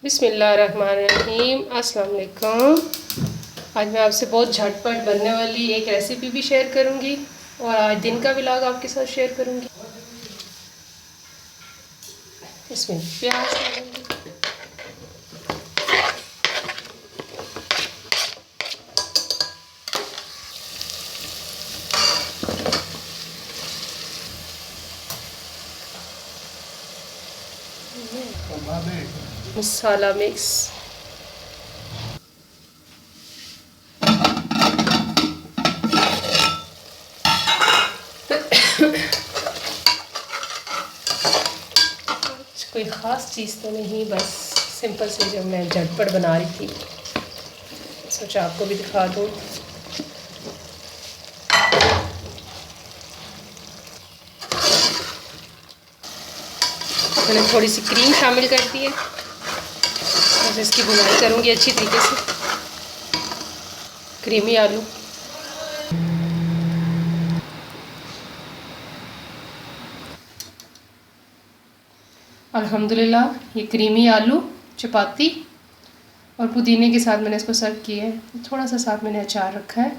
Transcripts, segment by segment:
बिस्मिल्लाहिर्रहमानिर्रहीम। अस्सलाम वालेकुम। आज मैं आपसे बहुत झटपट बनने वाली एक रेसिपी भी शेयर करूंगी और आज दिन का व्लॉग आपके साथ शेयर करूंगी। इसमें प्याज डालूंगी, मसाला मिक्स, कोई ख़ास चीज़ तो नहीं, बस सिंपल से जो मैं झटपट बना रही थी सोचा आपको भी दिखा दूँ। मैंने थोड़ी सी क्रीम शामिल कर दी है और इसकी बुनाई करूँगी अच्छी तरीके से। क्रीमी आलू, अल्हम्दुलिल्लाह ये क्रीमी आलू चपाती और पुदीने के साथ मैंने इसको सर्व किया है। थोड़ा सा साथ मैंने अचार रखा है।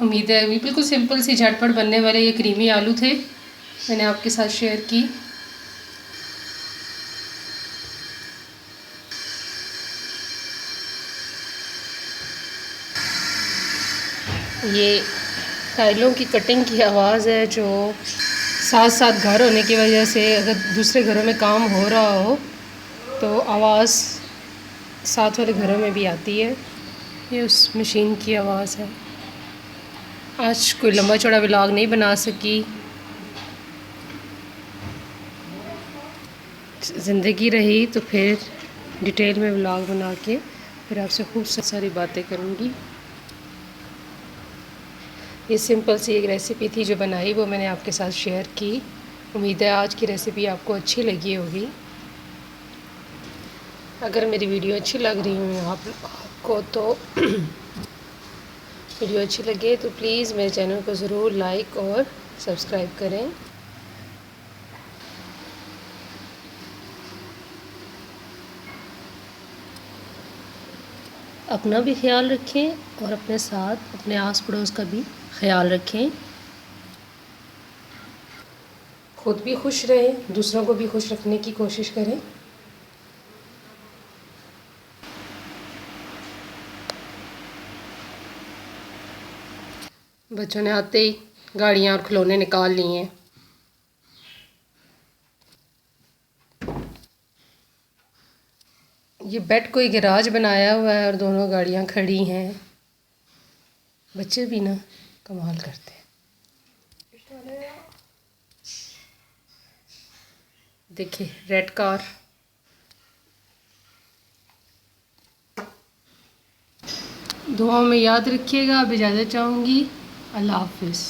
उम्मीद है ये बिल्कुल सिंपल सी झटपट बनने वाले ये क्रीमी आलू थे, मैंने आपके साथ शेयर की। ये टाइलों की कटिंग की आवाज़ है, जो साथ साथ घर होने की वजह से अगर दूसरे घरों में काम हो रहा हो तो आवाज़ साथ वाले घरों में भी आती है। ये उस मशीन की आवाज़ है। आज कोई लंबा चौड़ा व्लॉग नहीं बना सकी, ज़िंदगी रही तो फिर डिटेल में व्लॉग बना के फिर आपसे खूब सारी बातें करूँगी। ये सिंपल सी एक रेसिपी थी जो बनाई, वो मैंने आपके साथ शेयर की। उम्मीद है आज की रेसिपी आपको अच्छी लगी होगी। अगर मेरी वीडियो अच्छी लग रही हो आपको तो वीडियो अच्छी लगे तो प्लीज़ मेरे चैनल को ज़रूर लाइक और सब्सक्राइब करें। अपना भी ख्याल रखें और अपने साथ अपने आस पड़ोस का भी ख्याल रखें। खुद भी खुश रहें, दूसरों को भी खुश रखने की कोशिश करें। बच्चों ने आते ही गाड़ियाँ और खिलौने निकाल लिए हैं। ये बेड कोई गैराज बनाया हुआ है और दोनों गाड़ियाँ खड़ी हैं। बच्चे भी ना कमाल करते हैं। देखिए रेड कार। दुआओं में याद रखिएगा। अब इजाज़त चाहूँगी। अल्लाह हाफिज़।